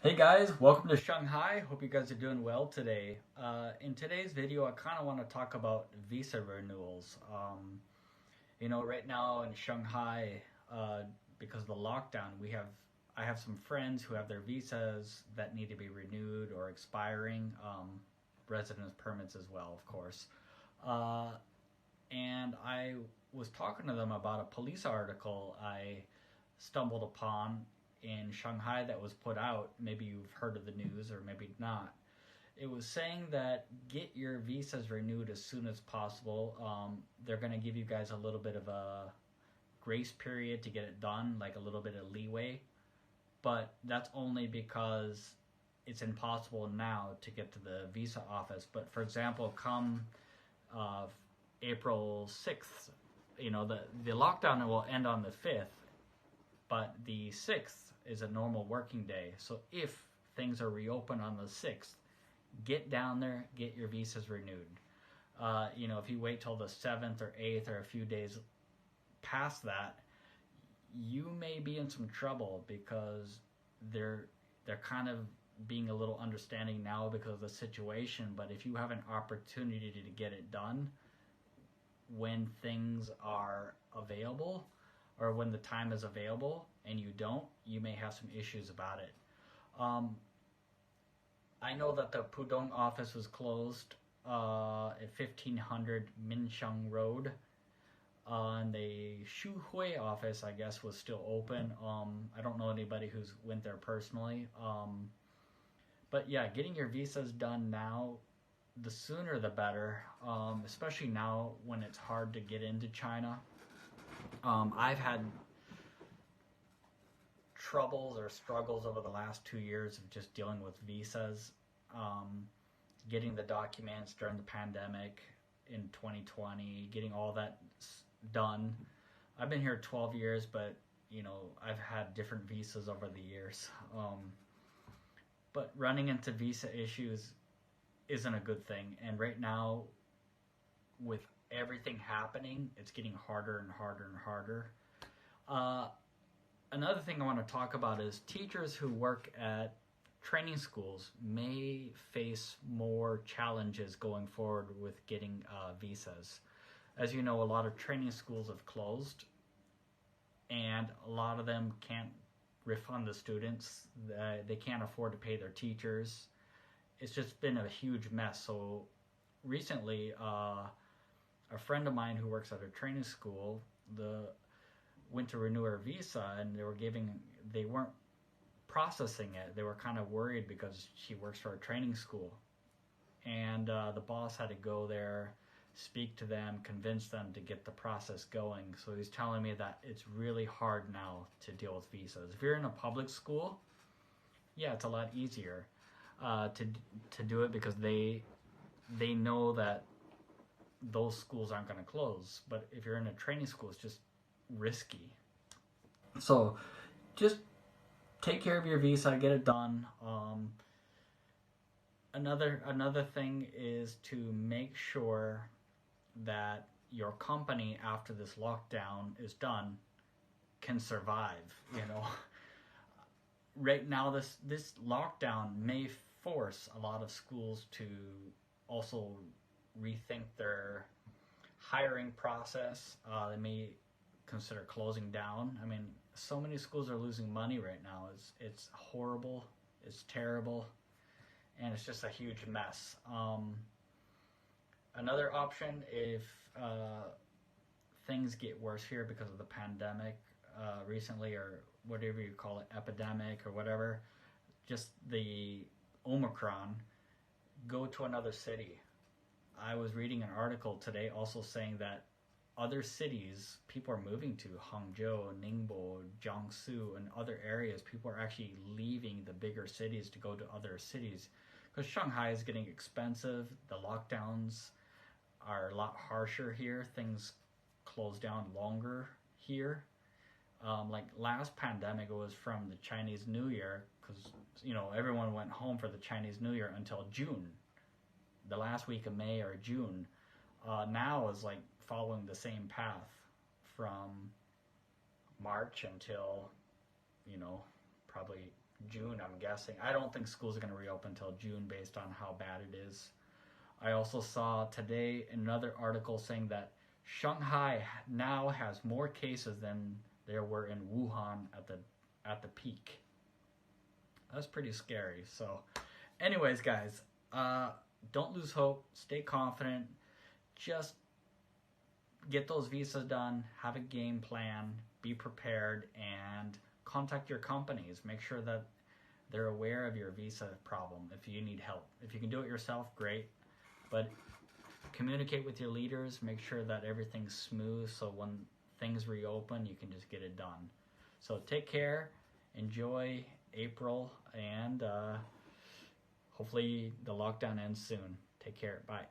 Hey guys, welcome to Shanghai. Hope you guys are doing well today. In today's video, I kind of want to talk about visa renewals. Right now in Shanghai, because of the lockdown, I have some friends who have their visas that need to be renewed or expiring, residence permits as well, of course. Uh, and I was talking to them about a police article I stumbled upon in Shanghai that was put out. Maybe you've heard of the news or maybe not. It was saying that get your visas renewed as soon as possible. They're going to give you guys a little bit of a grace period to get it done, like a little bit of leeway. But that's only because it's impossible now to get to the visa office. But for example, come uh, April 6th, the lockdown will end on the 5th, but the 6th is a normal working day. So if things are reopened on the 6th, get down there, get your visas renewed. If you wait till the 7th or 8th or a few days past that, you may be in some trouble because they're kind of being a little understanding now because of the situation. But if you have an opportunity to get it done when things are available, or when the time is available and you don't, you may have some issues about it. I know that the Pudong office was closed at 1500 Minsheng Road. And the Shuhui office, I guess, was still open. I don't know anybody who's went there personally. But yeah, getting your visas done now, the sooner the better, especially now when it's hard to get into China. I've had troubles or struggles over the last 2 years of just dealing with visas, getting the documents during the pandemic in 2020, getting all that done. I've been here 12 years, but I've had different visas over the years. But running into visa issues isn't a good thing. And right now, with everything happening, it's getting harder and harder and harder. Another thing I want to talk about is teachers who work at training schools may face more challenges going forward with getting visas. As you know, a lot of training schools have closed, and a lot of them can't refund the students. They can't afford to pay their teachers. It's just been a huge mess. So recently, a friend of mine who works at a training school went to renew her visa, and they weren't processing it. They were kind of worried because she works for a training school, and the boss had to go there, speak to them, convince them to get the process going. So he's telling me that it's really hard now to deal with visas. If you're in a public school, yeah, it's a lot easier to do it because they know that those schools aren't going to close. But if you're in a training school, it's just risky. So just take care of your visa, get it done. Another thing is to make sure that your company, after this lockdown is done, can survive. Right now, this lockdown may force a lot of schools to also rethink their hiring process. They may consider closing down. I mean, so many schools are losing money right now. It's horrible. It's terrible, and it's just a huge mess. Another option, if things get worse here because of the pandemic recently, or whatever you call it, epidemic or whatever, just the Omicron, go to another city. I was reading an article today also saying that other cities people are moving to, Hangzhou, Ningbo, Jiangsu, and other areas. People are actually leaving the bigger cities to go to other cities because Shanghai is getting expensive. The lockdowns are a lot harsher here. Things close down longer here. Like last pandemic, it was from the Chinese New Year because everyone went home for the Chinese New Year until June, the last week of May or June. Now is like following the same path from March until probably June, I'm guessing. I don't think schools are going to reopen until June based on how bad it is. I also saw today another article saying that Shanghai now has more cases than there were in Wuhan at the peak. That's pretty scary. So, anyways, guys, don't lose hope. Stay confident. Just get those visas done. Have a game plan. Be prepared and contact your companies. Make sure that they're aware of your visa problem if you need help. If you can do it yourself, great. But communicate with your leaders. Make sure that everything's smooth so when things reopen, you can just get it done. So take care. Enjoy April, and hopefully the lockdown ends soon. Take care. Bye.